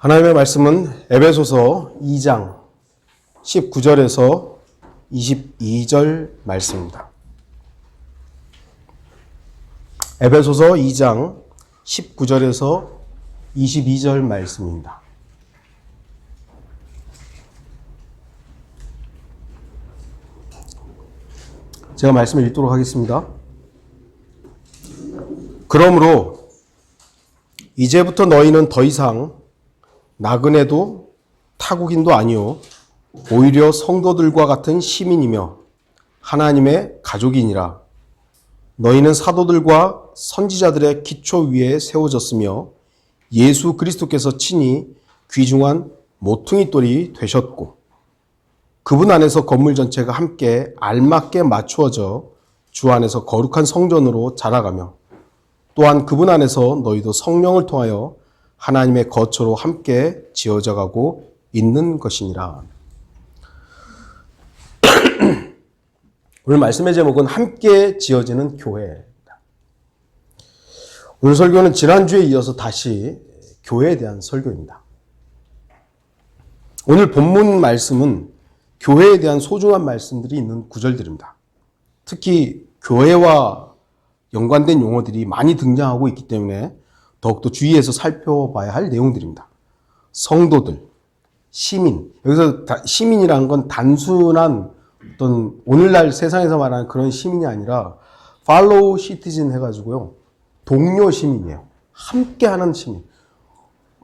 하나님의 말씀은 에베소서 2장 19절에서 22절 말씀입니다. 에베소서 2장 19절에서 22절 말씀입니다. 제가 말씀을 읽도록 하겠습니다. 그러므로 이제부터 너희는 더 이상 나그네도 타국인도 아니요 오히려 성도들과 같은 시민이며 하나님의 가족이니라. 너희는 사도들과 선지자들의 기초 위에 세워졌으며 예수 그리스도께서 친히 귀중한 모퉁이 돌이 되셨고 그분 안에서 건물 전체가 함께 알맞게 맞추어져 주 안에서 거룩한 성전으로 자라가며 또한 그분 안에서 너희도 성령을 통하여 하나님의 거처로 함께 지어져 가고 있는 것이니라. 오늘 말씀의 제목은 함께 지어지는 교회입니다. 오늘 설교는 지난주에 이어서 다시 교회에 대한 설교입니다. 오늘 본문 말씀은 교회에 대한 소중한 말씀들이 있는 구절들입니다. 특히 교회와 연관된 용어들이 많이 등장하고 있기 때문에 더욱더 주의해서 살펴봐야 할 내용들입니다. 성도들, 시민. 여기서 시민이라는 건 단순한 어떤 오늘날 세상에서 말하는 그런 시민이 아니라 follow citizen 해가지고요. 동료 시민이에요. 함께하는 시민.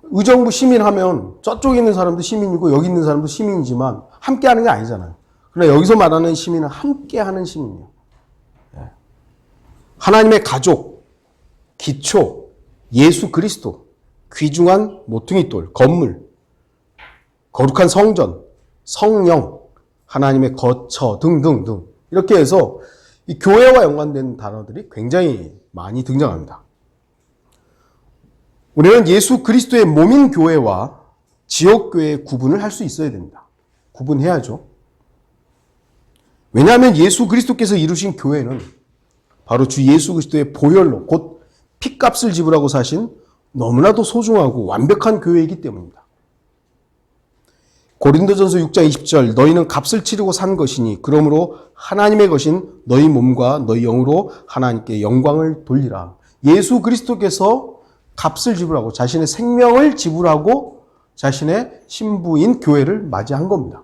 의정부 시민하면 저쪽에 있는 사람도 시민이고 여기 있는 사람도 시민이지만 함께하는 게 아니잖아요. 그러나 여기서 말하는 시민은 함께하는 시민이에요. 하나님의 가족, 기초, 예수 그리스도, 귀중한 모퉁이 돌, 건물, 거룩한 성전, 성령, 하나님의 거처 등등등 이렇게 해서 이 교회와 연관된 단어들이 굉장히 많이 등장합니다. 우리는 예수 그리스도의 몸인 교회와 지역교회의 구분을 할 수 있어야 됩니다. 구분해야죠. 왜냐하면 예수 그리스도께서 이루신 교회는 바로 주 예수 그리스도의 보혈로 곧 핏값을 지불하고 사신 너무나도 소중하고 완벽한 교회이기 때문입니다. 고린도전서 6장 20절 너희는 값을 치르고 산 것이니 그러므로 하나님의 것인 너희 몸과 너희 영으로 하나님께 영광을 돌리라. 예수 그리스도께서 값을 지불하고 자신의 생명을 지불하고 자신의 신부인 교회를 맞이한 겁니다.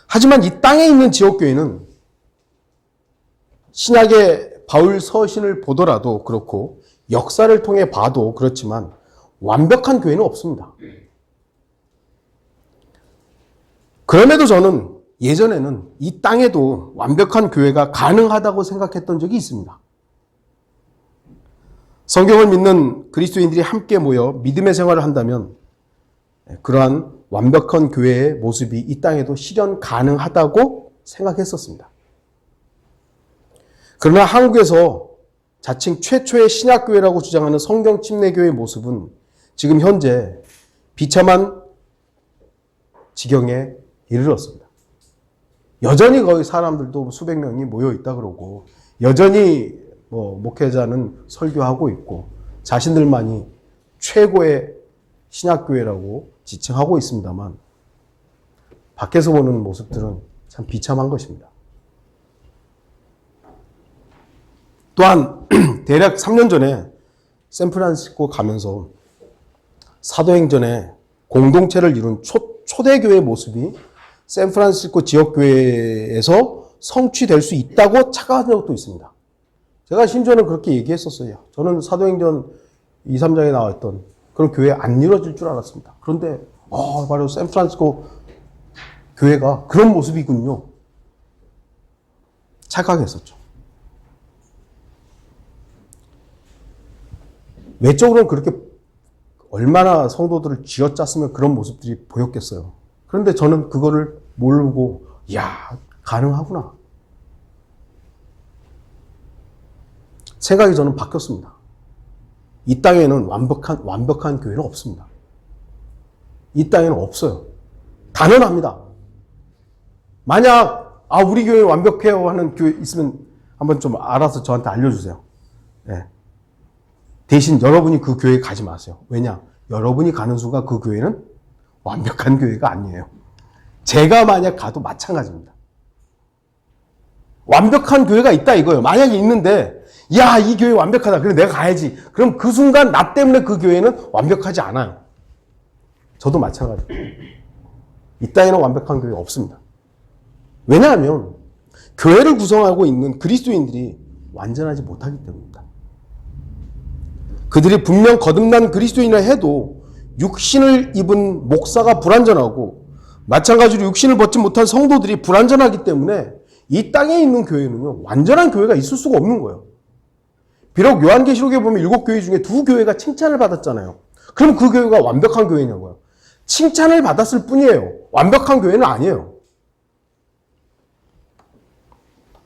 하지만 이 땅에 있는 지역교회는 신약의 바울 서신을 보더라도 그렇고 역사를 통해 봐도 그렇지만 완벽한 교회는 없습니다. 그럼에도 저는 예전에는 이 땅에도 완벽한 교회가 가능하다고 생각했던 적이 있습니다. 성경을 믿는 그리스도인들이 함께 모여 믿음의 생활을 한다면 그러한 완벽한 교회의 모습이 이 땅에도 실현 가능하다고 생각했었습니다. 그러나 한국에서 자칭 최초의 신약교회라고 주장하는 성경 침례교회의 모습은 지금 현재 비참한 지경에 이르렀습니다. 여전히 거기 사람들도 수백 명이 모여 있다 그러고 여전히 목회자는 설교하고 있고 자신들만이 최고의 신약교회라고 지칭하고 있습니다만 밖에서 보는 모습들은 참 비참한 것입니다. 또한 대략 3년 전에 샌프란시스코 가면서 사도행전에 공동체를 이룬 초대교회의 모습이 샌프란시스코 지역교회에서 성취될 수 있다고 착각한 적도 있습니다. 제가 심지어는 그렇게 얘기했었어요. 저는 사도행전 2, 3장에 나왔던 그런 교회 안 이루어질 줄 알았습니다. 그런데 바로 샌프란시스코 교회가 그런 모습이군요. 착각했었죠. 외적으로는 그렇게 얼마나 성도들을 쥐어짰으면 그런 모습들이 보였겠어요. 그런데 저는 그거를 모르고 가능하구나. 생각이 저는 바뀌었습니다. 이 땅에는 완벽한 교회는 없습니다. 이 땅에는 없어요. 단언합니다. 만약 우리 교회 완벽해요 하는 교회 있으면 한번 좀 알아서 저한테 알려주세요. 네. 대신 여러분이 그 교회에 가지 마세요. 왜냐? 여러분이 가는 순간 그 교회는 완벽한 교회가 아니에요. 제가 만약 가도 마찬가지입니다. 완벽한 교회가 있다 이거예요. 만약에 있는데 야, 이 교회 완벽하다. 그래 내가 가야지. 그럼 그 순간 나 때문에 그 교회는 완벽하지 않아요. 저도 마찬가지예요. 이 땅에는 완벽한 교회가 없습니다. 왜냐하면 교회를 구성하고 있는 그리스도인들이 완전하지 못하기 때문입니다. 그들이 분명 거듭난 그리스도인이라 해도 육신을 입은 목사가 불완전하고 마찬가지로 육신을 벗지 못한 성도들이 불완전하기 때문에 이 땅에 있는 교회는요, 완전한 교회가 있을 수가 없는 거예요. 비록 요한계시록에 보면 7교회 중에 2교회가 칭찬을 받았잖아요. 그럼 그 교회가 완벽한 교회냐고요. 칭찬을 받았을 뿐이에요. 완벽한 교회는 아니에요.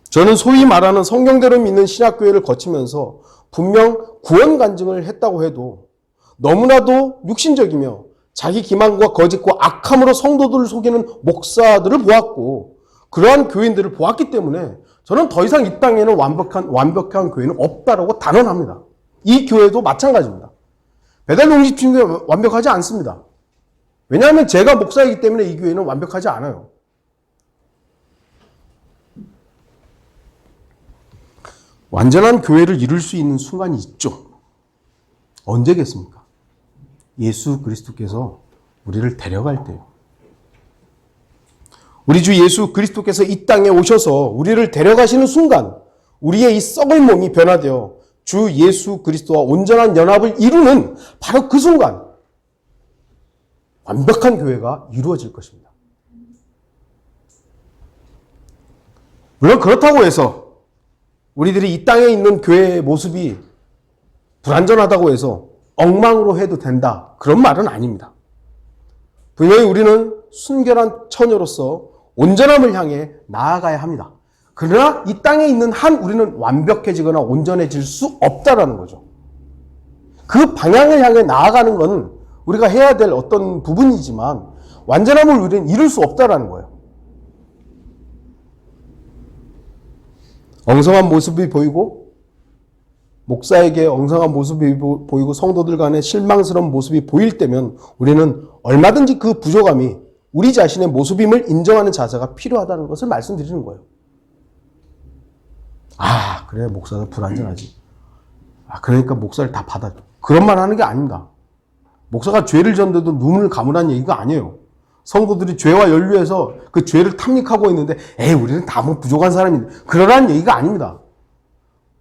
저는 소위 말하는 성경대로 믿는 신약교회를 거치면서 분명 구원 간증을 했다고 해도 너무나도 육신적이며 자기 기만과 거짓과 악함으로 성도들을 속이는 목사들을 보았고 그러한 교인들을 보았기 때문에 저는 더 이상 이 땅에는 완벽한 교회는 없다라고 단언합니다. 이 교회도 마찬가지입니다. 배달용집팀도 완벽하지 않습니다. 왜냐하면 제가 목사이기 때문에 이 교회는 완벽하지 않아요. 완전한 교회를 이룰 수 있는 순간이 있죠. 언제겠습니까? 예수 그리스도께서 우리를 데려갈 때요. 우리 주 예수 그리스도께서 이 땅에 오셔서 우리를 데려가시는 순간 우리의 이 썩을 몸이 변화되어 주 예수 그리스도와 온전한 연합을 이루는 바로 그 순간 완벽한 교회가 이루어질 것입니다. 물론 그렇다고 해서 우리들이 이 땅에 있는 교회의 모습이 불완전하다고 해서 엉망으로 해도 된다. 그런 말은 아닙니다. 분명히 우리는 순결한 처녀로서 온전함을 향해 나아가야 합니다. 그러나 이 땅에 있는 한 우리는 완벽해지거나 온전해질 수 없다라는 거죠. 그 방향을 향해 나아가는 건 우리가 해야 될 어떤 부분이지만 완전함을 우리는 이룰 수 없다라는 거예요. 엉성한 모습이 보이고 목사에게 엉성한 모습이 보이고 성도들 간에 실망스러운 모습이 보일 때면 우리는 얼마든지 그 부족함이 우리 자신의 모습임을 인정하는 자세가 필요하다는 것을 말씀드리는 거예요. 아, 그래 목사는 불완전하지. 아, 그러니까 목사를 다 받아줘. 그런 말 하는 게 아닙니다. 목사가 죄를 졌는데도 눈을 감으라는 얘기가 아니에요. 성도들이 죄와 연루해서 그 죄를 탐닉하고 있는데 에이 우리는 다 뭐 부족한 사람인데 그러라는 얘기가 아닙니다.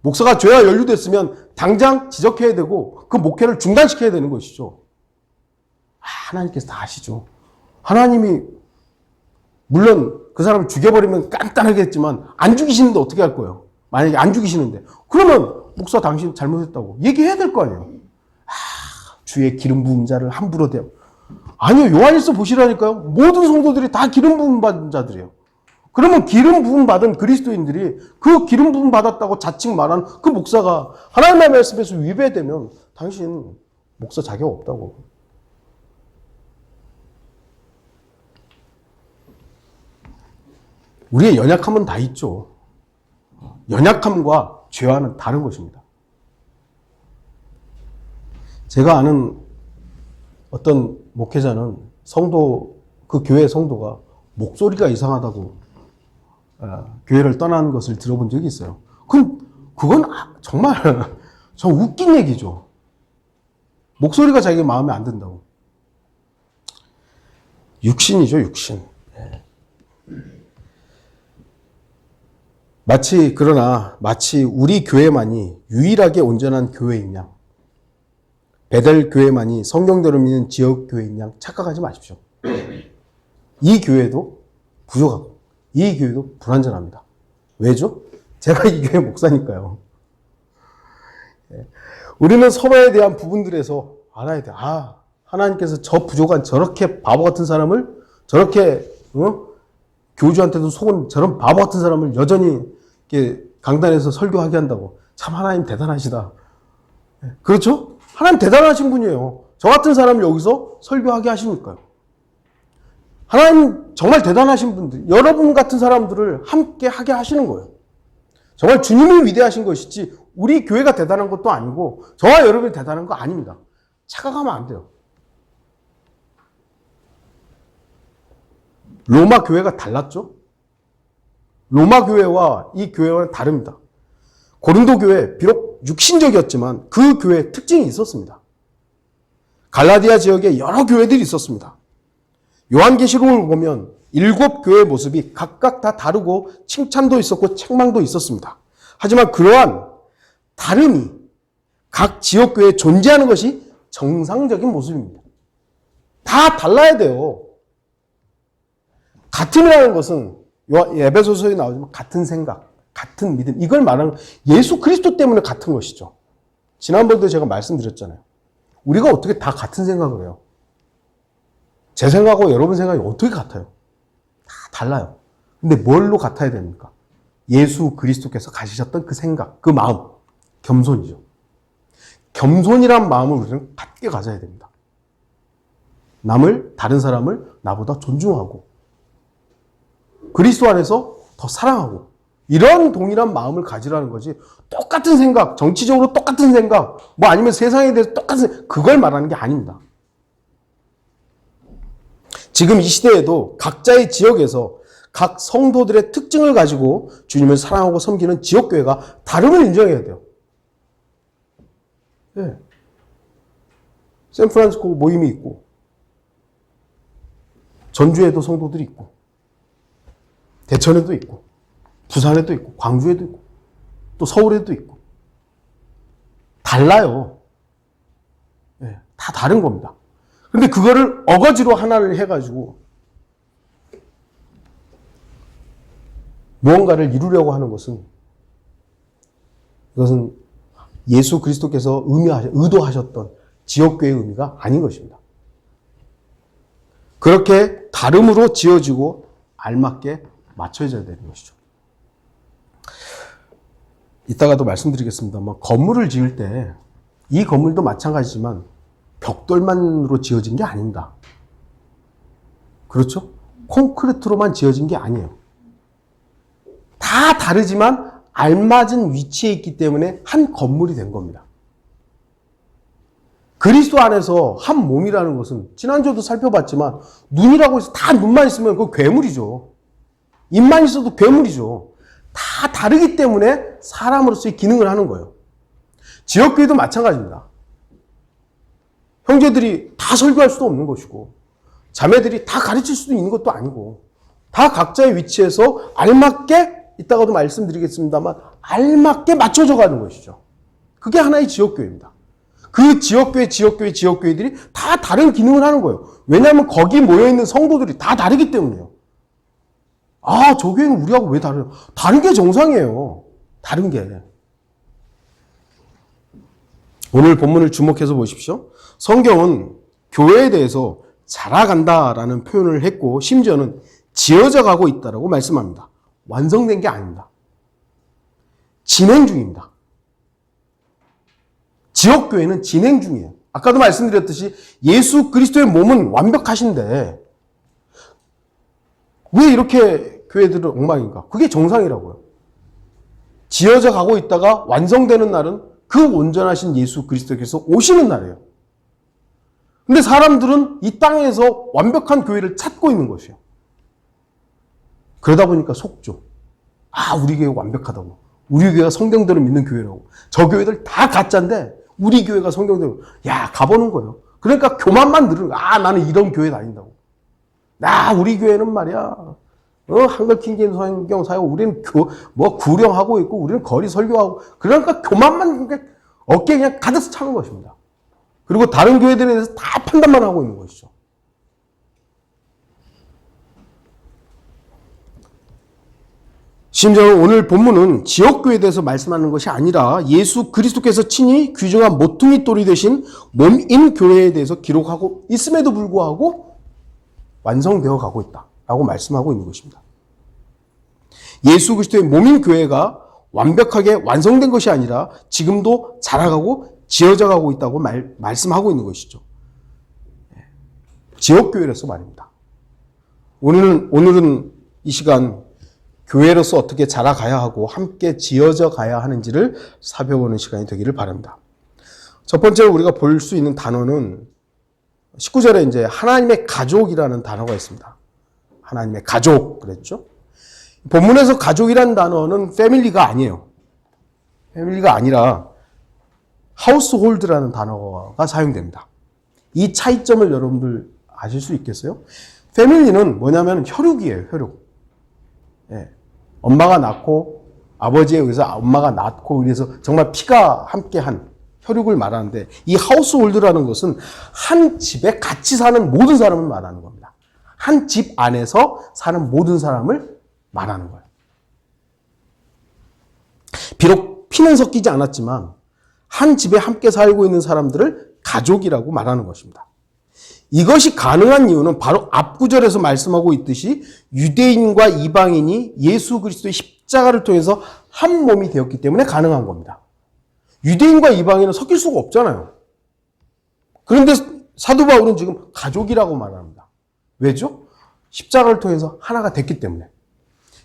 목사가 죄와 연루됐으면 당장 지적해야 되고 그 목회를 중단시켜야 되는 것이죠. 하나님께서 다 아시죠. 하나님이 물론 그 사람을 죽여버리면 깐깐하겠지만 안 죽이시는데 어떻게 할 거예요? 만약에 안 죽이시는데 그러면 목사 당신 잘못했다고 얘기해야 될 거 아니에요. 주의 기름 부은 자를 함부로 대하고 아니요. 요한일서 보시라니까요. 모든 성도들이 다 기름 부음 받은 자들이에요. 그러면 기름 부음 받은 그리스도인들이 그 기름 부음 받았다고 자칭 말하는 그 목사가 하나님의 말씀에서 위배되면 당신 목사 자격 없다고. 우리의 연약함은 다 있죠. 연약함과 죄와는 다른 것입니다. 제가 아는 어떤 목회자는 그 교회 성도가 목소리가 이상하다고 교회를 떠나는 것을 들어본 적이 있어요. 그건 정말 좀 웃긴 얘기죠. 목소리가 자기 마음에 안 든다고. 육신이죠, 육신. 마치 우리 교회만이 유일하게 온전한 교회인 양, 베델 교회만이 성경대로 믿는 지역 교회인 양 착각하지 마십시오. 이 교회도 부족하고 이 교회도 불완전합니다. 왜죠? 제가 이 교회 목사니까요. 우리는 서로에 대한 부분들에서 알아야 돼. 하나님께서 저 부족한 저렇게 바보 같은 사람을 저렇게 교주한테도 속은 저런 바보 같은 사람을 여전히 이렇게 강단에서 설교하게 한다고. 참 하나님 대단하시다. 그렇죠? 하나님 대단하신 분이에요. 저 같은 사람을 여기서 설교하게 하시니까요. 하나님 정말 대단하신 분들, 여러분 같은 사람들을 함께 하게 하시는 거예요. 정말 주님이 위대하신 것이지 우리 교회가 대단한 것도 아니고 저와 여러분이 대단한 거 아닙니다. 착각하면 안 돼요. 로마 교회가 달랐죠? 로마 교회와 이 교회와는 다릅니다. 고린도 교회 비록 육신적이었지만 그 교회에 특징이 있었습니다. 갈라디아 지역에 여러 교회들이 있었습니다. 요한계시록을 보면 7교회의 모습이 각각 다 다르고 칭찬도 있었고 책망도 있었습니다. 하지만 그러한 다름이 각 지역교회에 존재하는 것이 정상적인 모습입니다. 다 달라야 돼요. 같음이라는 것은 에베소서에 나오지만 같은 생각, 같은 믿음, 이걸 말하는 예수 그리스도 때문에 같은 것이죠. 지난번에도 제가 말씀드렸잖아요. 우리가 어떻게 다 같은 생각을 해요? 제 생각하고 여러분 생각이 어떻게 같아요? 다 달라요. 근데 뭘로 같아야 됩니까? 예수 그리스도께서 가지셨던 그 생각, 그 마음, 겸손이죠. 겸손이란 마음을 우리는 같게 가져야 됩니다. 다른 사람을 나보다 존중하고 그리스도 안에서 더 사랑하고 이런 동일한 마음을 가지라는 거지. 똑같은 생각, 정치적으로 똑같은 생각, 아니면 세상에 대해서 똑같은 생각, 그걸 말하는 게 아닙니다. 지금 이 시대에도 각자의 지역에서 각 성도들의 특징을 가지고 주님을 사랑하고 섬기는 지역교회가 다름을 인정해야 돼요. 네. 샌프란시스코 모임이 있고 전주에도 성도들이 있고 대천에도 있고 부산에도 있고 광주에도 있고 또 서울에도 있고 달라요. 네. 다 다른 겁니다. 그런데 그거를 어거지로 하나를 해가지고 무언가를 이루려고 하는 것은 이것은 예수 그리스도께서 의도하셨던 지역교회의 의미가 아닌 것입니다. 그렇게 다름으로 지어지고 알맞게 맞춰져야 되는 것이죠. 이따가도 말씀드리겠습니다만 건물을 지을 때 이 건물도 마찬가지지만 벽돌만으로 지어진 게 아닙니다. 그렇죠? 콘크리트로만 지어진 게 아니에요. 다 다르지만 알맞은 위치에 있기 때문에 한 건물이 된 겁니다. 그리스도 안에서 한 몸이라는 것은 지난주에도 살펴봤지만 눈이라고 해서 다 눈만 있으면 그거 괴물이죠. 입만 있어도 괴물이죠. 다 다르기 때문에 사람으로서의 기능을 하는 거예요. 지역교회도 마찬가지입니다. 형제들이 다 설교할 수도 없는 것이고 자매들이 다 가르칠 수도 있는 것도 아니고 다 각자의 위치에서 알맞게 이따가도 말씀드리겠습니다만 알맞게 맞춰져 가는 것이죠. 그게 하나의 지역교회입니다. 그 지역교회들이 다 다른 기능을 하는 거예요. 왜냐하면 거기 모여있는 성도들이 다 다르기 때문이에요. 저 교회는 우리하고 왜 다르냐? 다른 게 정상이에요. 다른 게. 오늘 본문을 주목해서 보십시오. 성경은 교회에 대해서 자라간다라는 표현을 했고 심지어는 지어져 가고 있다라고 말씀합니다. 완성된 게 아닙니다. 진행 중입니다. 지역교회는 진행 중이에요. 아까도 말씀드렸듯이 예수 그리스도의 몸은 완벽하신데 왜 이렇게 교회들은 엉망인가? 그게 정상이라고요. 지어져 가고 있다가 완성되는 날은 그 온전하신 예수 그리스도께서 오시는 날이에요. 근데 사람들은 이 땅에서 완벽한 교회를 찾고 있는 것이에요. 그러다 보니까 속죠. 우리 교회가 완벽하다고. 우리 교회가 성경대로 믿는 교회라고. 저 교회들 다 가짜인데 우리 교회가 성경대로. 가보는 거예요. 그러니까 교만만 늘은 거야. 나는 이런 교회 다닌다고. 우리 교회는 말이야. 한글 킹제임 성경 사용, 우리는 구령하고 있고, 우리는 거리 설교하고, 그러니까 교만만 어깨에 그냥 가득 차는 것입니다. 그리고 다른 교회들에 대해서 다 판단만 하고 있는 것이죠. 심지어 오늘 본문은 지역교회에 대해서 말씀하는 것이 아니라 예수 그리스도께서 친히 귀중한 모퉁이 돌이 되신 몸인 교회에 대해서 기록하고 있음에도 불구하고 완성되어 가고 있다라고 말씀하고 있는 것입니다. 예수 그리스도의 몸인 교회가 완벽하게 완성된 것이 아니라 지금도 자라가고 지어져 가고 있다고 말씀하고 있는 것이죠. 지역교회로서 말입니다. 오늘은 이 시간 교회로서 어떻게 자라가야 하고 함께 지어져 가야 하는지를 살펴보는 시간이 되기를 바랍니다. 첫 번째로 우리가 볼 수 있는 단어는 19절에 이제 하나님의 가족이라는 단어가 있습니다. 하나님의 가족 그랬죠. 본문에서 가족이라는 단어는 패밀리가 아니에요. 패밀리가 아니라 하우스홀드라는 단어가 사용됩니다. 이 차이점을 여러분들 아실 수 있겠어요? 패밀리는 뭐냐면 혈육이에요, 혈육. 예. 엄마가 낳고 아버지에 의해서 엄마가 낳고 그래서 정말 피가 함께한 혈육을 말하는데, 이 하우스홀드라는 것은 한 집에 같이 사는 모든 사람을 말하는 겁니다. 한 집 안에서 사는 모든 사람을 말하는 거예요. 비록 피는 섞이지 않았지만 한 집에 함께 살고 있는 사람들을 가족이라고 말하는 것입니다. 이것이 가능한 이유는 바로 앞 구절에서 말씀하고 있듯이 유대인과 이방인이 예수 그리스도의 십자가를 통해서 한 몸이 되었기 때문에 가능한 겁니다. 유대인과 이방인은 섞일 수가 없잖아요. 그런데 사도 바울은 지금 가족이라고 말합니다. 왜죠? 십자가를 통해서 하나가 됐기 때문에.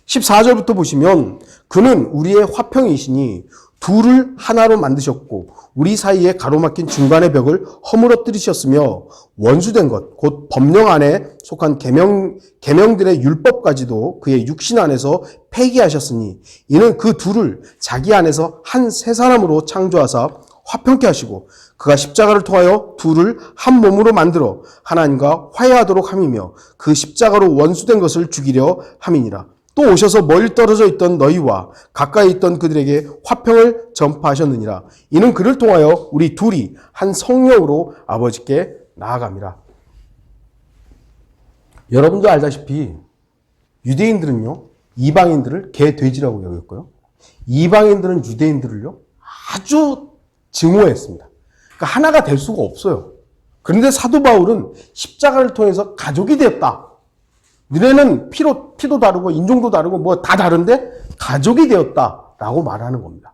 14절부터 보시면 그는 우리의 화평이시니 둘을 하나로 만드셨고 우리 사이에 가로막힌 중간의 벽을 허물어뜨리셨으며 원수된 것 곧 법령 안에 속한 계명들의 율법까지도 그의 육신 안에서 폐기하셨으니 이는 그 둘을 자기 안에서 한 새 사람으로 창조하사 화평케 하시고 그가 십자가를 통하여 둘을 한 몸으로 만들어 하나님과 화해하도록 함이며 그 십자가로 원수된 것을 죽이려 함이니라. 또 오셔서 멀리 떨어져 있던 너희와 가까이 있던 그들에게 화평을 전파하셨느니라. 이는 그를 통하여 우리 둘이 한 성령으로 아버지께 나아갑니다. 여러분도 알다시피 유대인들은요, 이방인들을 개, 돼지라고 여겼고요. 이방인들은 유대인들을요, 아주 증오했습니다. 그러니까 하나가 될 수가 없어요. 그런데 사도 바울은 십자가를 통해서 가족이 되었다. 너네는 피도 다르고 인종도 다르고 뭐 다 다른데 가족이 되었다라고 말하는 겁니다.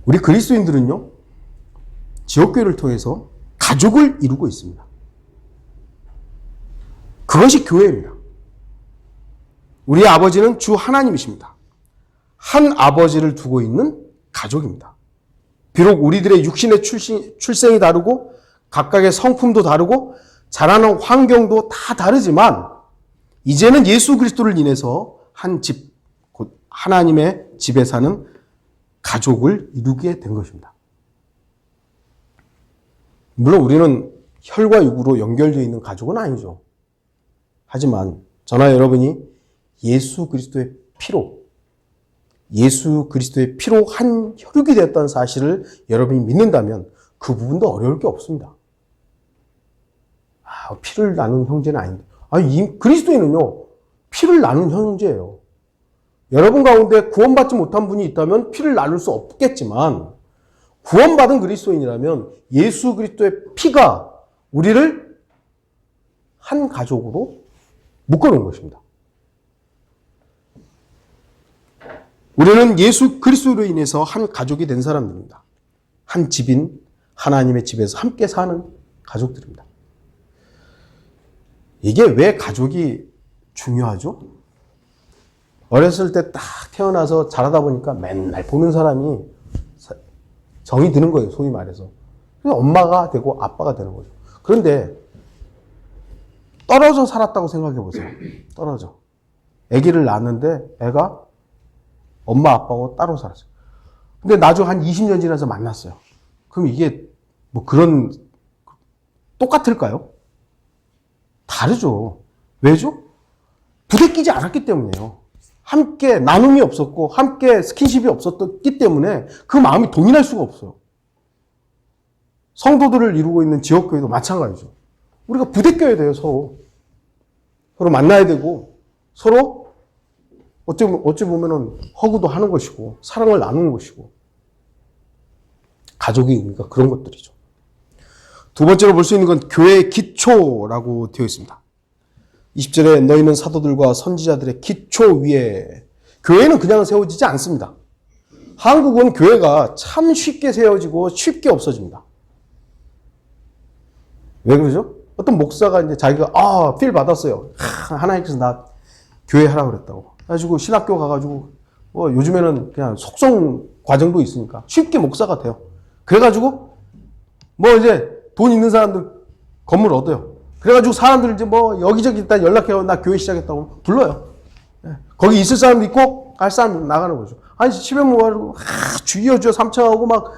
우리 그리스도인들은요, 지역교회를 통해서 가족을 이루고 있습니다. 그것이 교회입니다. 우리 아버지는 주 하나님이십니다. 한 아버지를 두고 있는 가족입니다. 비록 우리들의 육신의 출생이 다르고 각각의 성품도 다르고 자라는 환경도 다 다르지만 이제는 예수 그리스도를 인해서 한 집, 곧 하나님의 집에 사는 가족을 이루게 된 것입니다. 물론 우리는 혈과 육으로 연결되어 있는 가족은 아니죠. 하지만 저나 여러분이 예수 그리스도의 피로 한 혈육이 되었다는 사실을 여러분이 믿는다면 그 부분도 어려울 게 없습니다. 피를 나눈 형제는 아닌데. 그리스도인은요, 피를 나눈 형제예요. 여러분 가운데 구원받지 못한 분이 있다면 피를 나눌 수 없겠지만, 구원받은 그리스도인이라면 예수 그리스도의 피가 우리를 한 가족으로 묶어놓은 것입니다. 우리는 예수 그리스도로 인해서 한 가족이 된 사람들입니다. 한 집인 하나님의 집에서 함께 사는 가족들입니다. 이게 왜 가족이 중요하죠? 어렸을 때 딱 태어나서 자라다 보니까 맨날 보는 사람이 정이 드는 거예요, 소위 말해서. 그래서 엄마가 되고 아빠가 되는 거죠. 그런데 떨어져 살았다고 생각해 보세요. 떨어져. 아기를 낳았는데 애가 엄마 아빠하고 따로 살았어요. 근데 나중에 한 20년 지나서 만났어요. 그럼 이게 뭐 그런 똑같을까요? 다르죠. 왜죠? 부대끼지 않았기 때문이에요. 함께 나눔이 없었고 함께 스킨십이 없었기 때문에 그 마음이 동일할 수가 없어요. 성도들을 이루고 있는 지역교회도 마찬가지죠. 우리가 부대껴야 돼요, 서로. 서로 만나야 되고 서로 어찌 보면은 허구도 하는 것이고 사랑을 나누는 것이고 가족이 우리가 그런 것들이죠. 두 번째로 볼 수 있는 건 교회의 기초라고 되어 있습니다. 20절에 너희는 사도들과 선지자들의 기초 위에, 교회는 그냥 세워지지 않습니다. 한국은 교회가 참 쉽게 세워지고 쉽게 없어집니다. 왜 그러죠? 어떤 목사가 이제 자기가 필 받았어요. 하나님께서 나 교회 하라고 그랬다고. 그래가지고 신학교 가가지고 뭐 요즘에는 그냥 속성 과정도 있으니까 쉽게 목사가 돼요. 그래가지고 뭐 이제 돈 있는 사람들 건물 얻어요. 그래가지고 사람들 이제 뭐 여기저기 일단 연락해요. 나 교회 시작했다고 불러요. 거기 있을 사람도 있고 갈 사람도 나가는 거죠. 아니 집에 모아가지고 주여 주여 삼창하고 막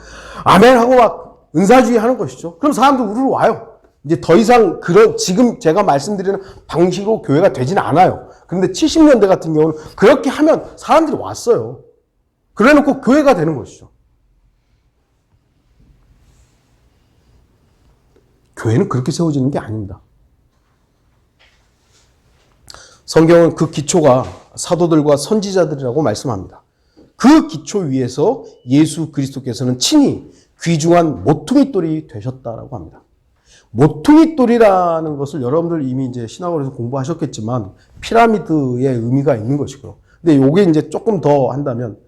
아멘하고 막 은사주의 하는 것이죠. 그럼 사람들 우르르 와요. 이제 더 이상 그런 지금 제가 말씀드리는 방식으로 교회가 되진 않아요. 그런데 70년대 같은 경우는 그렇게 하면 사람들이 왔어요. 그래놓고 교회가 되는 것이죠. 교회는 그렇게 세워지는 게 아닙니다. 성경은 그 기초가 사도들과 선지자들이라고 말씀합니다. 그 기초 위에서 예수 그리스도께서는 친히 귀중한 모퉁이 돌이 되셨다라고 합니다. 모퉁이 돌이라는 것을 여러분들 이미 이제 신학원에서 공부하셨겠지만 피라미드의 의미가 있는 것이고요. 근데 요게 이제 조금 더 한다면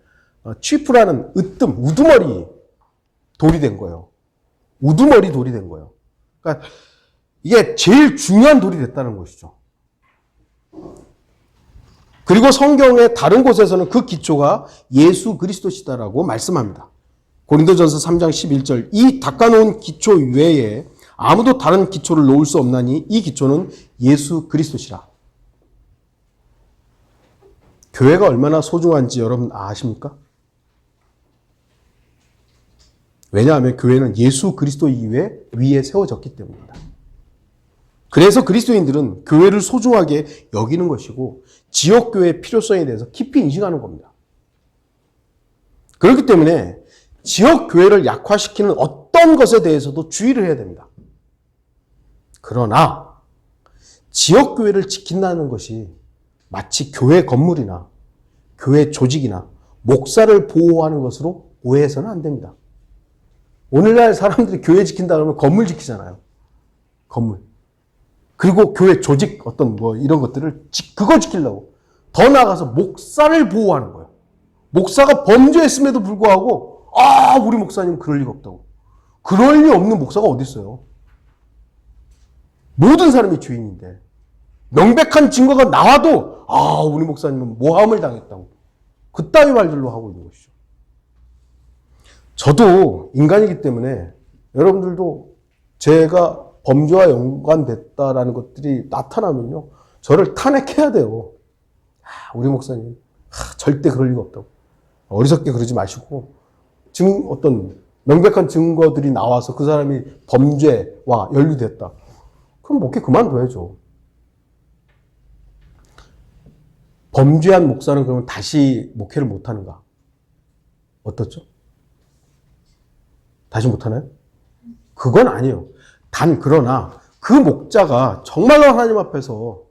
취프라는 우두머리 돌이 된 거예요. 우두머리 돌이 된 거예요. 그러니까 이게 제일 중요한 돌이 됐다는 것이죠. 그리고 성경의 다른 곳에서는 그 기초가 예수 그리스도시다라고 말씀합니다. 고린도전서 3장 11절 이 닦아놓은 기초 외에 아무도 다른 기초를 놓을 수 없나니 이 기초는 예수 그리스도시라. 교회가 얼마나 소중한지 여러분 아십니까? 왜냐하면 교회는 예수 그리스도 위에 세워졌기 때문입니다. 그래서 그리스도인들은 교회를 소중하게 여기는 것이고 지역교회의 필요성에 대해서 깊이 인식하는 겁니다. 그렇기 때문에 지역교회를 약화시키는 어떤 것에 대해서도 주의를 해야 됩니다. 그러나 지역교회를 지킨다는 것이 마치 교회 건물이나 교회 조직이나 목사를 보호하는 것으로 오해해서는 안 됩니다. 오늘날 사람들이 교회 지킨다 그러면 건물 지키잖아요. 건물. 그리고 교회 조직 어떤 뭐 이런 것들을 그거 지키려고 더 나아가서 목사를 보호하는 거예요. 목사가 범죄했음에도 불구하고 우리 목사님 그럴 리가 없다고. 그럴 리 없는 목사가 어디 있어요. 모든 사람이 죄인인데 명백한 증거가 나와도 우리 목사님은 모함을 당했다고. 그따위 말들로 하고 있는 것이죠. 저도 인간이기 때문에 여러분들도 제가 범죄와 연관됐다라는 것들이 나타나면요. 저를 탄핵해야 돼요. 우리 목사님 절대 그럴 리가 없다고. 어리석게 그러지 마시고 어떤 명백한 증거들이 나와서 그 사람이 범죄와 연루됐다. 그럼 목회 그만둬야죠. 범죄한 목사는 그러면 다시 목회를 못하는가? 어떻죠? 다시 못하나요? 그건 아니에요. 단 그러나 그 목자가 정말로 하나님 앞에서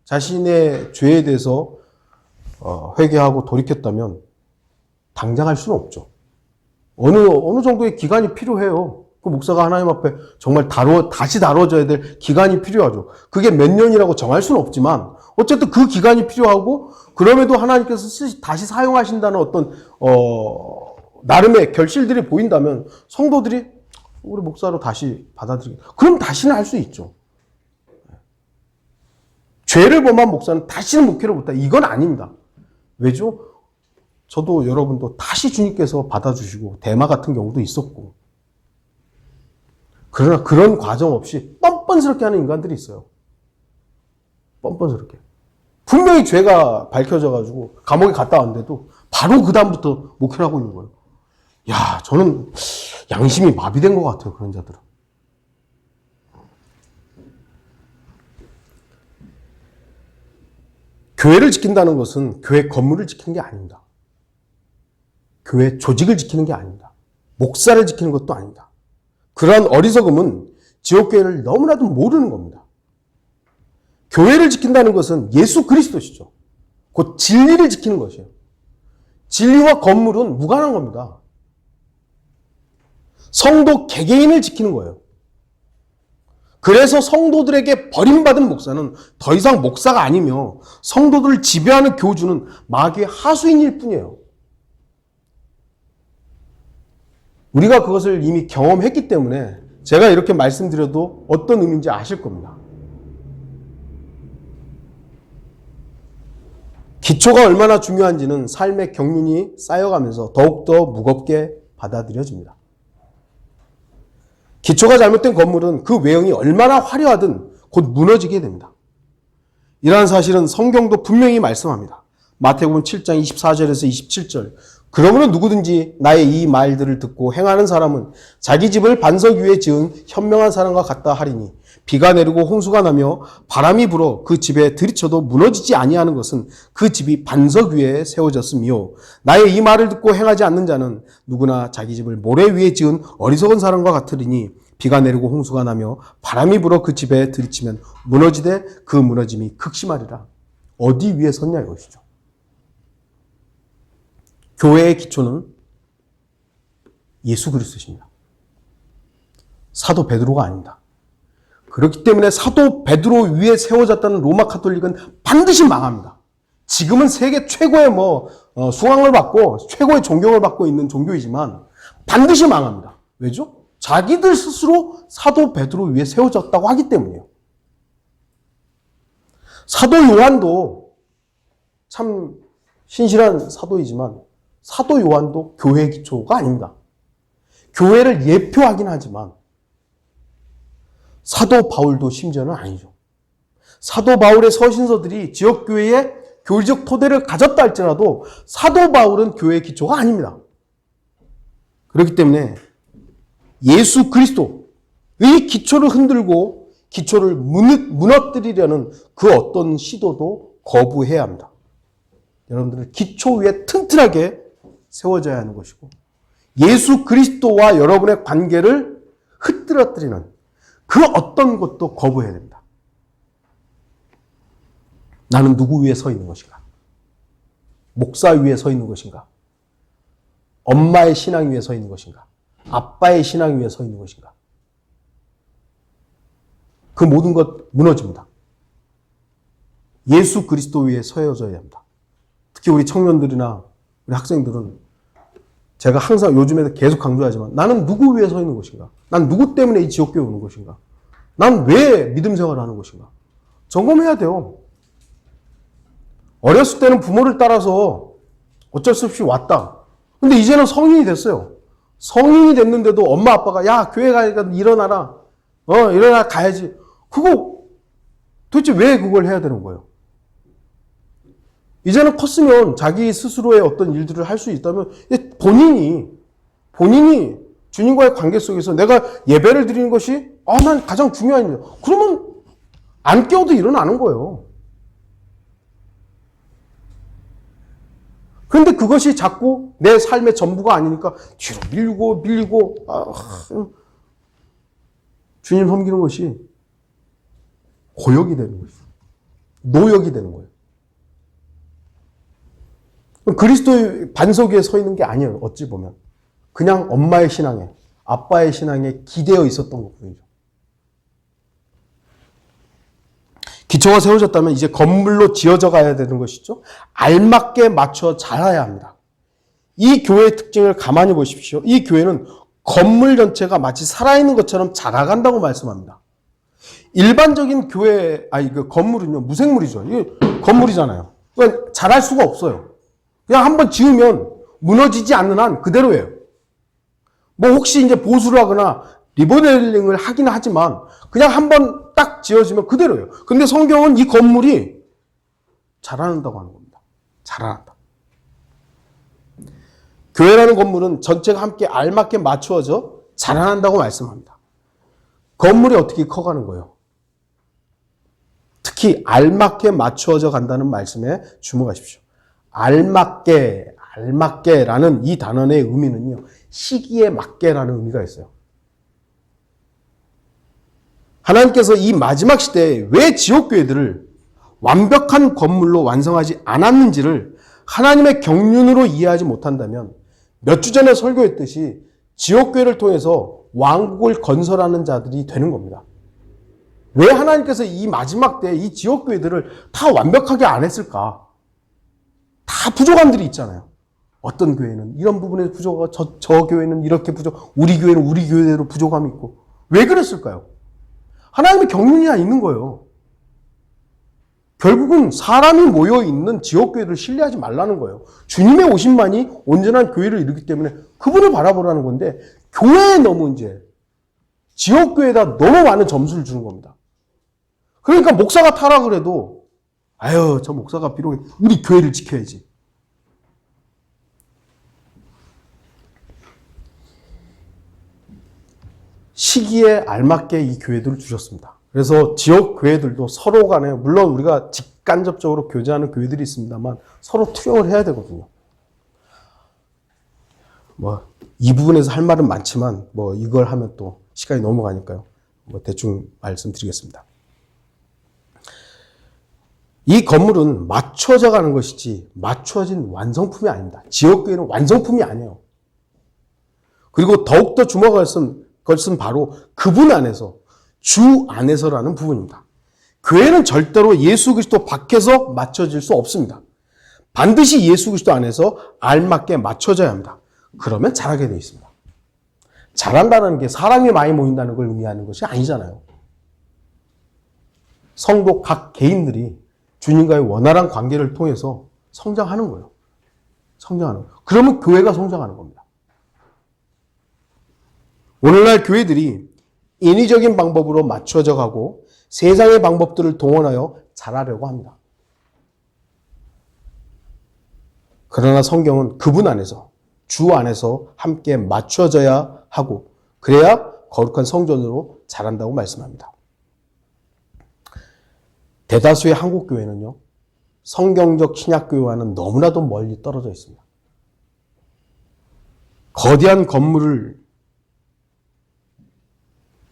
자신의 죄에 대해서 회개하고 돌이켰다면 당장 할 수는 없죠. 어느 정도의 기간이 필요해요. 그 목사가 하나님 앞에 정말 다시 다뤄져야 될 기간이 필요하죠. 그게 몇 년이라고 정할 수는 없지만 어쨌든 그 기간이 필요하고 그럼에도 하나님께서 다시 사용하신다는 어떤 나름의 결실들이 보인다면 성도들이 우리 목사로 다시 받아들이겠다. 그럼 다시는 할 수 있죠. 죄를 범한 목사는 다시는 목회를 못한다. 이건 아닙니다. 왜죠? 저도 여러분도 다시 주님께서 받아주시고 대마 같은 경우도 있었고 그러나 그런 과정 없이 뻔뻔스럽게 하는 인간들이 있어요. 뻔뻔스럽게. 분명히 죄가 밝혀져가지고 감옥에 갔다 왔는데도 바로 그 다음부터 목회를 하고 있는 거예요. 저는 양심이 마비된 것 같아요. 그런 자들은. 교회를 지킨다는 것은 교회 건물을 지키는 게 아닙니다. 교회 조직을 지키는 게 아닙니다. 목사를 지키는 것도 아닙니다. 그러한 어리석음은 지역교회를 너무나도 모르는 겁니다. 교회를 지킨다는 것은 예수 그리스도시죠. 곧 진리를 지키는 것이에요. 진리와 건물은 무관한 겁니다. 성도 개개인을 지키는 거예요. 그래서 성도들에게 버림받은 목사는 더 이상 목사가 아니며 성도들을 지배하는 교주는 마귀의 하수인일 뿐이에요. 우리가 그것을 이미 경험했기 때문에 제가 이렇게 말씀드려도 어떤 의미인지 아실 겁니다. 기초가 얼마나 중요한지는 삶의 경륜이 쌓여가면서 더욱더 무겁게 받아들여집니다. 기초가 잘못된 건물은 그 외형이 얼마나 화려하든 곧 무너지게 됩니다. 이러한 사실은 성경도 분명히 말씀합니다. 마태복음 7장 24절에서 27절. 그러므로 누구든지 나의 이 말들을 듣고 행하는 사람은 자기 집을 반석 위에 지은 현명한 사람과 같다 하리니 비가 내리고 홍수가 나며 바람이 불어 그 집에 들이쳐도 무너지지 아니하는 것은 그 집이 반석 위에 세워졌으며 나의 이 말을 듣고 행하지 않는 자는 누구나 자기 집을 모래 위에 지은 어리석은 사람과 같으리니 비가 내리고 홍수가 나며 바람이 불어 그 집에 들이치면 무너지되 그 무너짐이 극심하리라. 어디 위에 섰냐 이것이죠. 교회의 기초는 예수 그리스도십니다. 사도 베드로가 아닙니다. 그렇기 때문에 사도 베드로 위에 세워졌다는 로마 카톨릭은 반드시 망합니다. 지금은 세계 최고의 수강을 받고 최고의 존경을 받고 있는 종교이지만 반드시 망합니다. 왜죠? 자기들 스스로 사도 베드로 위에 세워졌다고 하기 때문이에요. 사도 요한도 참 신실한 사도이지만 사도 요한도 교회의 기초가 아닙니다. 교회를 예표하긴 하지만 사도 바울도 심지어는 아니죠. 사도 바울의 서신서들이 지역교회에 교리적 토대를 가졌다 할지라도 사도 바울은 교회의 기초가 아닙니다. 그렇기 때문에 예수 그리스도의 기초를 흔들고 기초를 무너뜨리려는 그 어떤 시도도 거부해야 합니다. 여러분들은 기초 위에 튼튼하게 세워져야 하는 것이고 예수 그리스도와 여러분의 관계를 흐트러뜨리는 그 어떤 것도 거부해야 됩니다. 나는 누구 위에 서 있는 것인가? 목사 위에 서 있는 것인가? 엄마의 신앙 위에 서 있는 것인가? 아빠의 신앙 위에 서 있는 것인가? 그 모든 것 무너집니다. 예수 그리스도 위에 서여져야 합니다. 특히 우리 청년들이나 우리 학생들은 제가 항상 요즘에도 계속 강조하지만 나는 누구 위에 서 있는 것인가? 난 누구 때문에 이 지옥교회 오는 것인가? 난 왜 믿음 생활을 하는 것인가? 점검해야 돼요. 어렸을 때는 부모를 따라서 어쩔 수 없이 왔다. 근데 이제는 성인이 됐어요. 성인이 됐는데도 엄마 아빠가 야 교회 가니까 일어나라. 일어나 가야지. 그거 도대체 왜 그걸 해야 되는 거예요? 이제는 컸으면 자기 스스로의 어떤 일들을 할 수 있다면 본인이 주님과의 관계 속에서 내가 예배를 드리는 것이 난 가장 중요한 일이야. 그러면 안 깨워도 일어나는 거예요. 그런데 그것이 자꾸 내 삶의 전부가 아니니까 뒤로 밀리고 주님 섬기는 것이 고역이 되는 것이죠. 노역이 되는 거예요. 그리스도의 반석 위에 서 있는 게 아니에요. 어찌 보면. 그냥 엄마의 신앙에, 아빠의 신앙에 기대어 있었던 것뿐이죠. 기초가 세워졌다면 이제 건물로 지어져 가야 되는 것이죠. 알맞게 맞춰 자라야 합니다. 이 교회의 특징을 가만히 보십시오. 이 교회는 건물 전체가 마치 살아있는 것처럼 자라간다고 말씀합니다. 일반적인 건물은요, 무생물이죠. 이게 건물이잖아요. 그러니까 자랄 수가 없어요. 그냥 한번 지으면 무너지지 않는 한 그대로예요. 혹시 이제 보수를 하거나 리모델링을 하긴 하지만 그냥 한번 딱 지어지면 그대로예요. 근데 성경은 이 건물이 자라난다고 하는 겁니다. 자라난다. 교회라는 건물은 전체가 함께 알맞게 맞추어져 자라난다고 말씀합니다. 건물이 어떻게 커가는 거예요? 특히 알맞게 맞추어져 간다는 말씀에 주목하십시오. 알맞게라는 이 단어의 의미는요, 시기에 맞게라는 의미가 있어요. 하나님께서 이 마지막 시대에 왜 지옥교회들을 완벽한 건물로 완성하지 않았는지를 하나님의 경륜으로 이해하지 못한다면 몇 주 전에 설교했듯이 지옥교회를 통해서 왕국을 건설하는 자들이 되는 겁니다. 왜 하나님께서 이 마지막 때에 이 지옥교회들을 다 완벽하게 안 했을까? 다 부족함들이 있잖아요. 어떤 교회는 이런 부분에 부족하고 저 교회는 이렇게 우리 교회는 우리 교회대로 부족함이 있고. 왜 그랬을까요? 하나님의 경륜이 있는 거예요. 결국은 사람이 모여있는 지역교회를 신뢰하지 말라는 거예요. 주님의 오심만이 온전한 교회를 이루기 때문에 그분을 바라보라는 건데 교회에 너무 이제 지역교회에다 너무 많은 점수를 주는 겁니다. 그러니까 목사가 타라 그래도 아유 저 목사가 비록 우리 교회를 지켜야지. 시기에 알맞게 이 교회들을 주셨습니다. 그래서 지역 교회들도 서로 간에 물론 우리가 직간접적으로 교제하는 교회들이 있습니다만 서로 투영을 해야 되거든요. 뭐 이 부분에서 할 말은 많지만 뭐 이걸 하면 또 시간이 넘어가니까요. 뭐 대충 말씀드리겠습니다. 이 건물은 맞춰져 가는 것이지 맞춰진 완성품이 아닙니다. 지역교회는 완성품이 아니에요. 그리고 더욱더 주목할 것은 바로 그분 안에서, 주 안에서라는 부분입니다. 교회는 절대로 예수 그리스도 밖에서 맞춰질 수 없습니다. 반드시 예수 그리스도 안에서 알맞게 맞춰져야 합니다. 그러면 잘하게 되어 있습니다. 잘한다는 게 사람이 많이 모인다는 걸 의미하는 것이 아니잖아요. 성도 각 개인들이 주님과의 원활한 관계를 통해서 성장하는 거예요. 성장하는 거예요. 그러면 교회가 성장하는 겁니다. 오늘날 교회들이 인위적인 방법으로 맞춰져 가고 세상의 방법들을 동원하여 잘하려고 합니다. 그러나 성경은 그분 안에서, 주 안에서 함께 맞춰져야 하고 그래야 거룩한 성전으로 자란다고 말씀합니다. 대다수의 한국 교회는요, 성경적 신약교회와는 너무나도 멀리 떨어져 있습니다. 거대한 건물을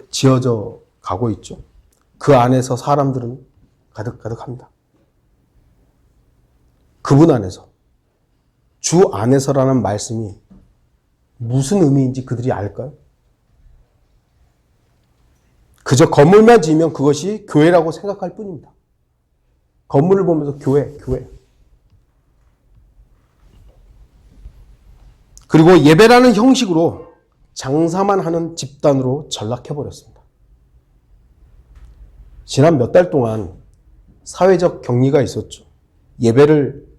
지어져 가고 있죠. 그 안에서 사람들은 가득가득합니다. 그분 안에서, 주 안에서라는 말씀이 무슨 의미인지 그들이 알까요? 그저 건물만 지으면 그것이 교회라고 생각할 뿐입니다. 건물을 보면서 교회. 그리고 예배라는 형식으로 장사만 하는 집단으로 전락해버렸습니다. 지난 몇 달 동안 사회적 격리가 있었죠. 예배를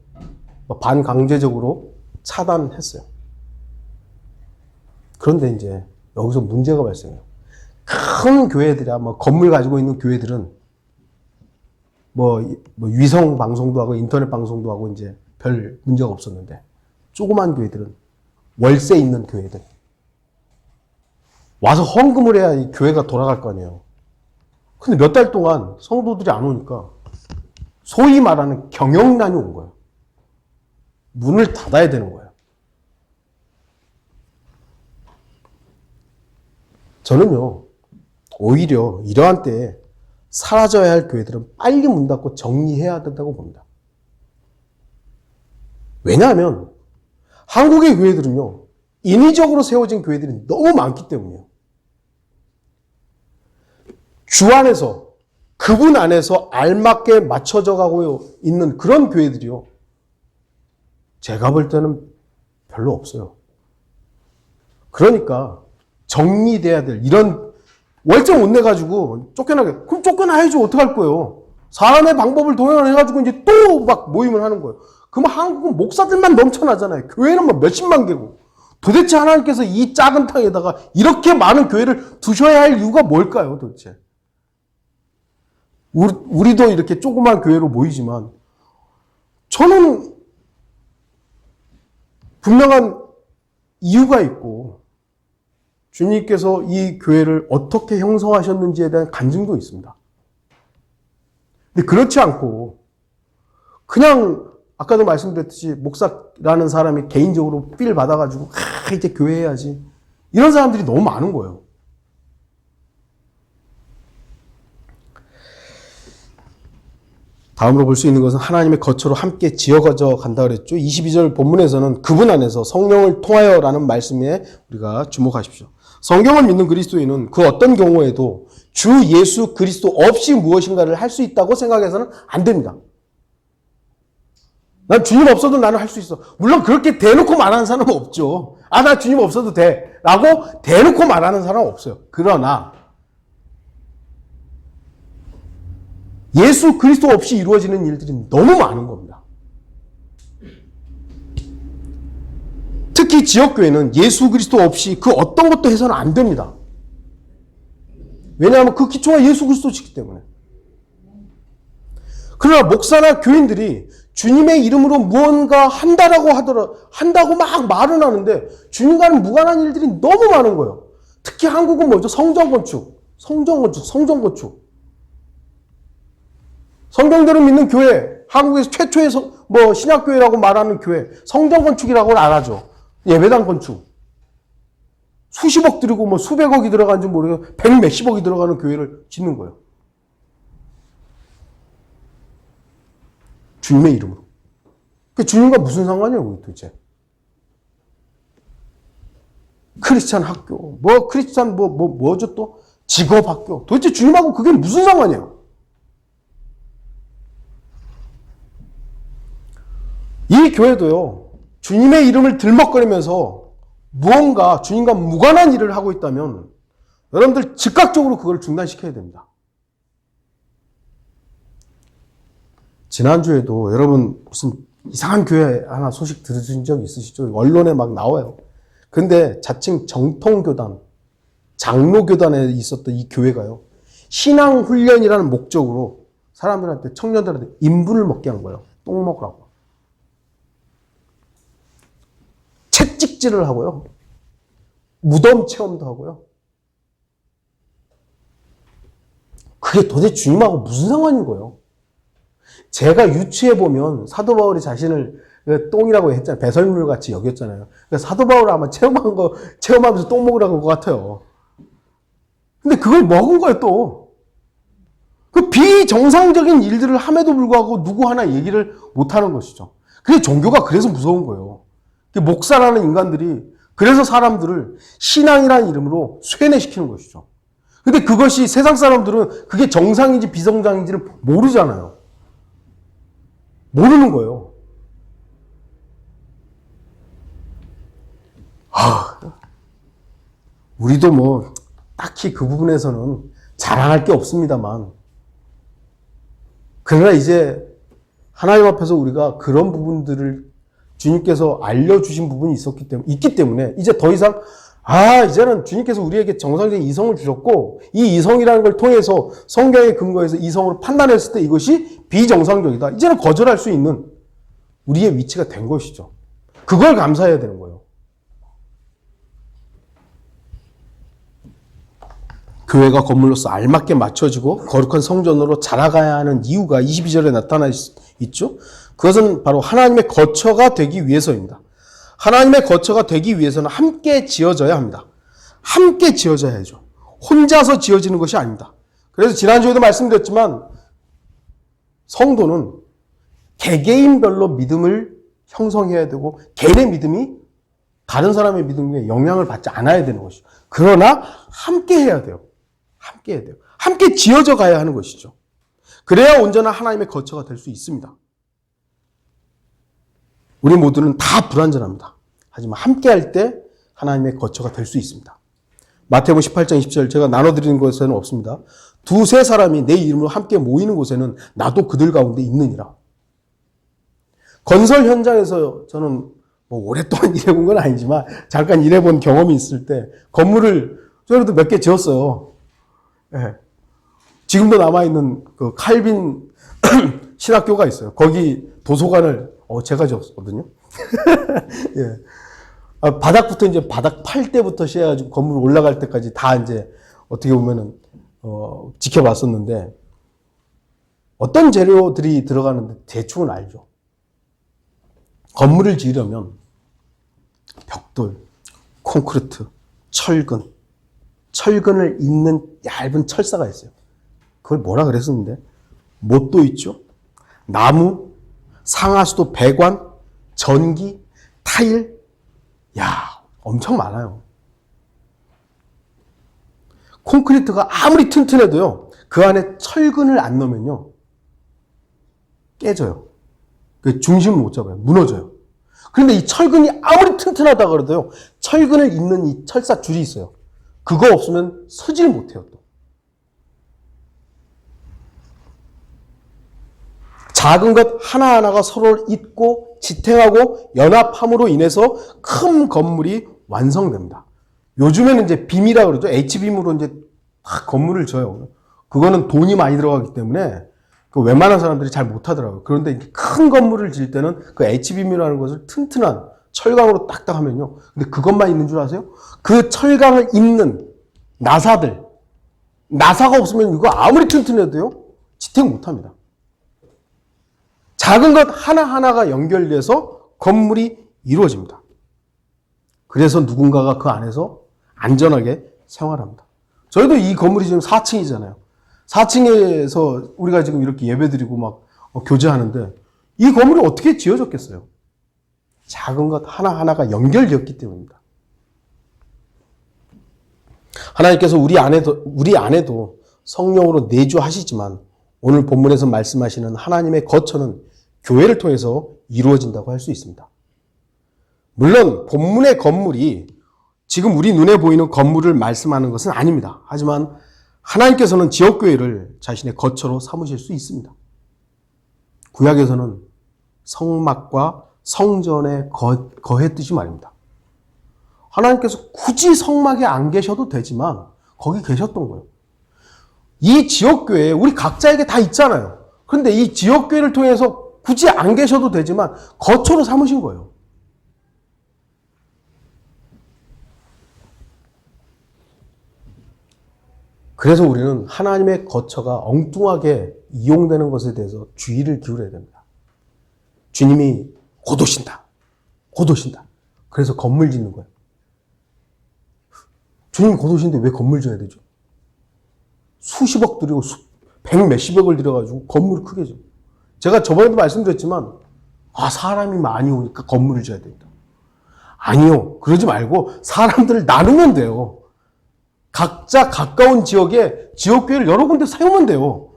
반강제적으로 차단했어요. 그런데 이제 여기서 문제가 발생해요. 큰 교회들이야, 건물 가지고 있는 교회들은 위성 방송도 하고 인터넷 방송도 하고 이제 별 문제가 없었는데 조그만 교회들은 월세 있는 교회들 와서 헌금을 해야 이 교회가 돌아갈 거 아니에요. 근데 몇 달 동안 성도들이 안 오니까 소위 말하는 경영난이 온 거예요. 문을 닫아야 되는 거예요. 저는요, 오히려 이러한 때에 사라져야 할 교회들은 빨리 문 닫고 정리해야 된다고 봅니다. 왜냐하면 한국의 교회들은요, 인위적으로 세워진 교회들이 너무 많기 때문이에요. 주 안에서, 그분 안에서 알맞게 맞춰져 가고 있는 그런 교회들이요, 제가 볼 때는 별로 없어요. 그러니까 정리돼야 될 이런 월정 못 내가지고 쫓겨나게. 그럼 쫓겨나야지 어떡할 거예요. 사람의 방법을 동원해가지고 이제 또 막 모임을 하는 거예요. 그럼 한국은 목사들만 넘쳐나잖아요. 교회는 몇십만 개고. 도대체 하나님께서 이 작은 땅에다가 이렇게 많은 교회를 두셔야 할 이유가 뭘까요, 도대체? 우리도 이렇게 조그만 교회로 모이지만 저는 분명한 이유가 있고 주님께서 이 교회를 어떻게 형성하셨는지에 대한 간증도 있습니다. 근데 그렇지 않고 그냥 아까도 말씀드렸듯이 목사라는 사람이 개인적으로 필 받아가지고 이제 교회 해야지 이런 사람들이 너무 많은 거예요. 다음으로 볼 수 있는 것은 하나님의 거처로 함께 지어져 간다 그랬죠. 22절 본문에서는 그분 안에서 성령을 통하여라는 말씀에 우리가 주목하십시오. 성경을 믿는 그리스도인은 그 어떤 경우에도 주 예수 그리스도 없이 무엇인가를 할 수 있다고 생각해서는 안 됩니다. 난 주님 없어도 나는 할 수 있어. 물론 그렇게 대놓고 말하는 사람은 없죠. 나 주님 없어도 돼. 라고 대놓고 말하는 사람은 없어요. 그러나 예수 그리스도 없이 이루어지는 일들이 너무 많은 겁니다. 특히 지역교회는 예수 그리스도 없이 그 어떤 것도 해서는 안 됩니다. 왜냐하면 그 기초가 예수 그리스도시기 때문에. 그러나 목사나 교인들이 주님의 이름으로 무언가 한다고 막 말은 하는데 주님과는 무관한 일들이 너무 많은 거예요. 특히 한국은 뭐죠? 성전 건축. 성경대로 믿는 교회, 한국에서 최초의 신약교회라고 말하는 교회, 성전 건축이라고는 안 하죠. 예배당 건축. 수십억 들이고 수백억이 들어간지 모르겠어요. 백 몇십억이 들어가는 교회를 짓는 거예요. 주님의 이름으로. 그 주님과 무슨 상관이에요, 도대체? 크리스찬 학교, 뭐죠 또? 직업 학교. 도대체 주님하고 그게 무슨 상관이에요? 이 교회도요, 주님의 이름을 들먹거리면서 무언가 주님과 무관한 일을 하고 있다면 여러분들 즉각적으로 그걸 중단시켜야 됩니다. 지난주에도 여러분 무슨 이상한 교회 하나 소식 들으신 적 있으시죠? 언론에 막 나와요. 근데 자칭 정통교단, 장로교단에 있었던 이 교회가요, 신앙훈련이라는 목적으로 사람들한테, 청년들한테 인분을 먹게 한 거예요. 똥 먹으라고. 채찍질을 하고요. 무덤 체험도 하고요. 그게 도대체 주님하고 무슨 상관인 거예요? 제가 유추해보면 사도 바울이 자신을 똥이라고 했잖아요. 배설물 같이 여겼잖아요. 그러니까 사도 바울 아마 체험하면서 똥 먹으라고 한 것 같아요. 근데 그걸 먹은 거예요, 또. 그 비정상적인 일들을 함에도 불구하고 누구 하나 얘기를 못 하는 것이죠. 그게 종교가 그래서 무서운 거예요. 목사라는 인간들이 그래서 사람들을 신앙이라는 이름으로 쇠뇌시키는 것이죠. 근데 그것이 세상 사람들은 그게 정상인지 비정상인지를 모르잖아요. 모르는 거예요. 우리도 딱히 그 부분에서는 자랑할 게 없습니다만, 그러나 이제 하나님 앞에서 우리가 그런 부분들을 주님께서 알려주신 부분이 있기 때문에 이제 더 이상 이제는 주님께서 우리에게 정상적인 이성을 주셨고 이 이성이라는 걸 통해서 성경의 근거에서 이성으로 판단했을 때 이것이 비정상적이다. 이제는 거절할 수 있는 우리의 위치가 된 것이죠. 그걸 감사해야 되는 거예요. 교회가 건물로서 알맞게 맞춰지고 거룩한 성전으로 자라가야 하는 이유가 22절에 나타나 있죠. 그것은 바로 하나님의 거처가 되기 위해서입니다. 하나님의 거처가 되기 위해서는 함께 지어져야 합니다. 함께 지어져야죠. 혼자서 지어지는 것이 아닙니다. 그래서 지난주에도 말씀드렸지만 성도는 개개인별로 믿음을 형성해야 되고 개인의 믿음이 다른 사람의 믿음에 영향을 받지 않아야 되는 것이죠. 그러나 함께 해야 돼요. 함께 해야 돼요. 함께 지어져 가야 하는 것이죠. 그래야 온전한 하나님의 거처가 될 수 있습니다. 우리 모두는 다 불완전합니다. 하지만 함께 할 때 하나님의 거처가 될 수 있습니다. 마태복음 18장 20절 제가 나눠드리는 것에는 없습니다. 두세 사람이 내 이름으로 함께 모이는 곳에는 나도 그들 가운데 있느니라. 건설 현장에서 저는 오랫동안 일해본 건 아니지만 잠깐 일해본 경험이 있을 때 건물을 저희도 몇 개 지었어요. 네. 지금도 남아있는 그 칼빈 신학교가 있어요. 거기 도서관을 제가 지었거든요. 예. 바닥부터 이제 바닥 팔 때부터 시작해가지고 건물 올라갈 때까지 다 이제 어떻게 보면은 지켜봤었는데 어떤 재료들이 들어가는데 대충은 알죠. 건물을 지으려면 벽돌, 콘크리트, 철근을 잇는 얇은 철사가 있어요. 그걸 뭐라 그랬었는데 못도 있죠. 나무, 상하수도, 배관, 전기, 타일, 엄청 많아요. 콘크리트가 아무리 튼튼해도요, 그 안에 철근을 안 넣으면요, 깨져요. 그 중심을 못 잡아요. 무너져요. 그런데 이 철근이 아무리 튼튼하다 그래도요, 철근을 잇는 이 철사 줄이 있어요. 그거 없으면 서질 못해요, 또. 작은 것 하나하나가 서로를 잇고 지탱하고 연합함으로 인해서 큰 건물이 완성됩니다. 요즘에는 이제 빔이라 그러죠. H빔으로 이제 다 건물을 져요. 그거는 돈이 많이 들어가기 때문에 그 웬만한 사람들이 잘 못하더라고요. 그런데 큰 건물을 지을 때는 그 H빔이라는 것을 튼튼한 철강으로 딱딱 하면요. 근데 그것만 있는 줄 아세요? 그 철강을 잇는 나사들. 나사가 없으면 이거 아무리 튼튼해도요. 지탱 못합니다. 작은 것 하나하나가 연결돼서 건물이 이루어집니다. 그래서 누군가가 그 안에서 안전하게 생활합니다. 저희도 이 건물이 지금 4층이잖아요. 4층에서 우리가 지금 이렇게 예배드리고 막 교제하는데 이 건물이 어떻게 지어졌겠어요? 작은 것 하나하나가 연결되었기 때문입니다. 하나님께서 우리 안에도 성령으로 내주하시지만 오늘 본문에서 말씀하시는 하나님의 거처는 교회를 통해서 이루어진다고 할 수 있습니다. 물론 본문의 건물이 지금 우리 눈에 보이는 건물을 말씀하는 것은 아닙니다. 하지만 하나님께서는 지역교회를 자신의 거처로 삼으실 수 있습니다. 구약에서는 성막과 성전의 거의 뜻이 말입니다. 하나님께서 굳이 성막에 안 계셔도 되지만 거기 계셨던 거예요. 이 지역교회 우리 각자에게 다 있잖아요. 그런데 이 지역교회를 통해서 굳이 안 계셔도 되지만 거처로 삼으신 거예요. 그래서 우리는 하나님의 거처가 엉뚱하게 이용되는 것에 대해서 주의를 기울여야 됩니다. 주님이 곧 오신다. 곧 오신다. 그래서 건물 짓는 거예요. 주님이 곧 오시는데 왜 건물 지어야 되죠? 수십억 들이고 백 몇십억을 들여가지고 건물을 크게 지어. 제가 저번에도 말씀드렸지만 사람이 많이 오니까 건물을 지어야 된다. 아니요. 그러지 말고 사람들을 나누면 돼요. 각자 가까운 지역에 지역교회를 여러 군데 세우면 돼요.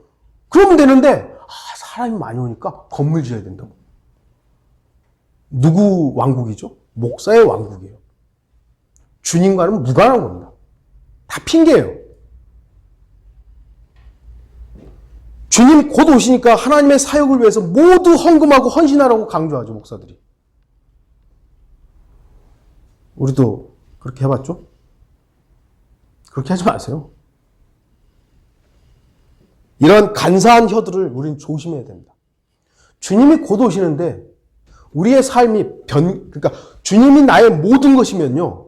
그러면 되는데 사람이 많이 오니까 건물 지어야 된다고. 누구 왕국이죠? 목사의 왕국이에요. 주님과는 무관한 겁니다. 다 핑계예요. 주님 곧 오시니까 하나님의 사역을 위해서 모두 헌금하고 헌신하라고 강조하죠, 목사들이. 우리도 그렇게 해봤죠? 그렇게 하지 마세요. 이런 간사한 혀들을 우리는 조심해야 됩니다. 주님이 곧 오시는데 우리의 삶이 그러니까 주님이 나의 모든 것이면요.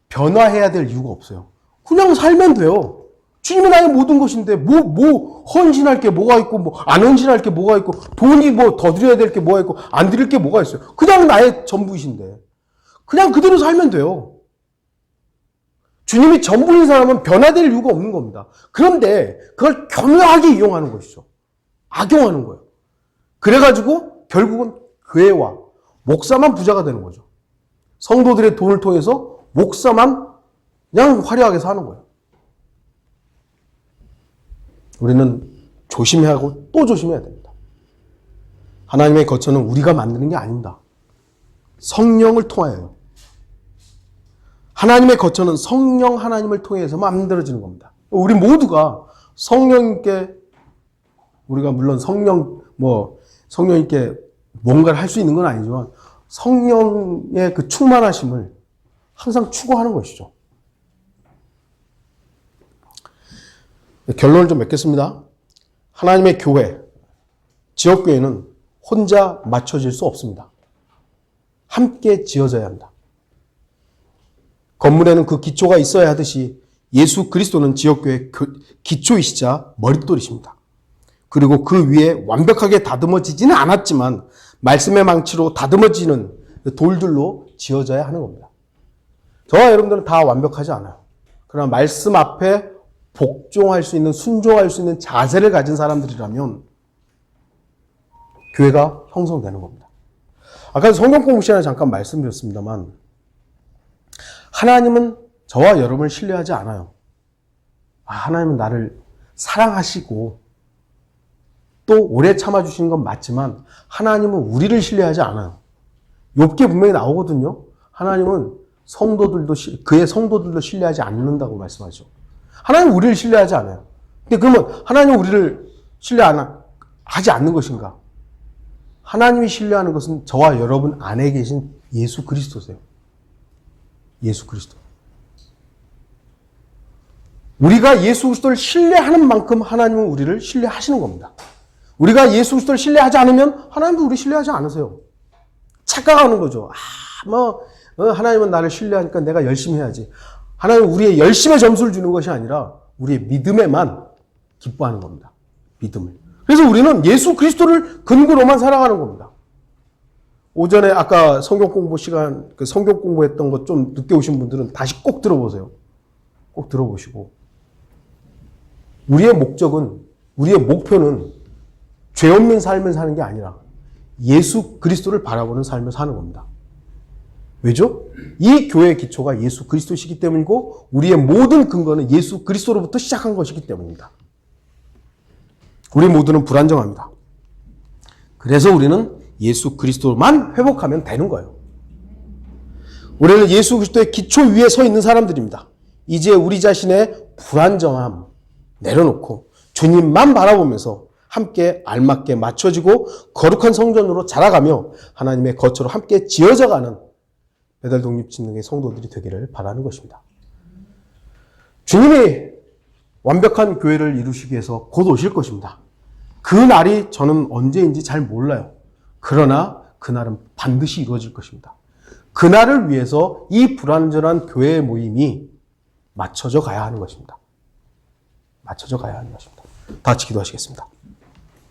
변화해야 될 이유가 없어요. 그냥 살면 돼요. 주님이 나의 모든 것인데 헌신할 게 뭐가 있고 안 헌신할 게 뭐가 있고 돈이 더 드려야 될 게 뭐가 있고 안 드릴 게 뭐가 있어요. 그냥 나의 전부이신데 그냥 그대로 살면 돼요. 주님이 전부인 사람은 변화될 이유가 없는 겁니다. 그런데 그걸 교묘하게 이용하는 것이죠. 악용하는 거예요. 그래가지고 결국은 교회와 목사만 부자가 되는 거죠. 성도들의 돈을 통해서 목사만 그냥 화려하게 사는 거예요. 우리는 조심해야 하고 또 조심해야 됩니다. 하나님의 거처는 우리가 만드는 게 아닙니다. 성령을 통하여요. 하나님의 거처는 성령 하나님을 통해서만 만들어지는 겁니다. 우리 모두가 성령님께 우리가 물론 성령님께 뭔가를 할 수 있는 건 아니지만 성령의 그 충만하심을 항상 추구하는 것이죠. 결론을 좀 맺겠습니다. 하나님의 교회, 지역교회는 혼자 맞춰질 수 없습니다. 함께 지어져야 합니다. 건물에는 그 기초가 있어야 하듯이 예수 그리스도는 지역교회의 기초이시자 머릿돌이십니다. 그리고 그 위에 완벽하게 다듬어지지는 않았지만 말씀의 망치로 다듬어지는 돌들로 지어져야 하는 겁니다. 저와 여러분들은 다 완벽하지 않아요. 그러나 말씀 앞에 복종할 수 있는, 순종할 수 있는 자세를 가진 사람들이라면 교회가 형성되는 겁니다. 아까 성경 공부 시간에 잠깐 말씀드렸습니다만 하나님은 저와 여러분을 신뢰하지 않아요. 하나님은 나를 사랑하시고 또 오래 참아주시는 건 맞지만 하나님은 우리를 신뢰하지 않아요. 욥기에 분명히 나오거든요. 하나님은 그의 성도들도 신뢰하지 않는다고 말씀하죠. 하나님은 우리를 신뢰하지 않아요. 근데 그러면 하나님은 우리를 신뢰하지 않는 것인가? 하나님이 신뢰하는 것은 저와 여러분 안에 계신 예수 그리스도세요. 예수 그리스도. 우리가 예수 그리스도를 신뢰하는 만큼 하나님은 우리를 신뢰하시는 겁니다. 우리가 예수 그리스도를 신뢰하지 않으면 하나님도 우리 신뢰하지 않으세요. 착각하는 거죠. 하나님은 나를 신뢰하니까 내가 열심히 해야지. 하나님은 우리의 열심의 점수를 주는 것이 아니라 우리의 믿음에만 기뻐하는 겁니다. 믿음을. 그래서 우리는 예수 그리스도를 근거로만 살아가는 겁니다. 오전에 아까 성경 공부 시간, 성경 공부했던 것 좀 늦게 오신 분들은 다시 꼭 들어보세요. 꼭 들어보시고. 우리의 목적은, 우리의 목표는 죄 없는 삶을 사는 게 아니라 예수 그리스도를 바라보는 삶을 사는 겁니다. 왜죠? 이 교회의 기초가 예수 그리스도시기 때문이고 우리의 모든 근거는 예수 그리스도로부터 시작한 것이기 때문입니다. 우리 모두는 불안정합니다. 그래서 우리는 예수 그리스도만 회복하면 되는 거예요. 우리는 예수 그리스도의 기초 위에 서 있는 사람들입니다. 이제 우리 자신의 불안정함 내려놓고 주님만 바라보면서 함께 알맞게 맞춰지고 거룩한 성전으로 자라가며 하나님의 거처로 함께 지어져가는 배달 독립진흥의 성도들이 되기를 바라는 것입니다. 주님이 완벽한 교회를 이루시기 위해서 곧 오실 것입니다. 그 날이 저는 언제인지 잘 몰라요. 그러나 그날은 반드시 이루어질 것입니다. 그날을 위해서 이 불완전한 교회의 모임이 맞춰져 가야 하는 것입니다. 맞춰져 가야 하는 것입니다. 다 같이 기도하시겠습니다.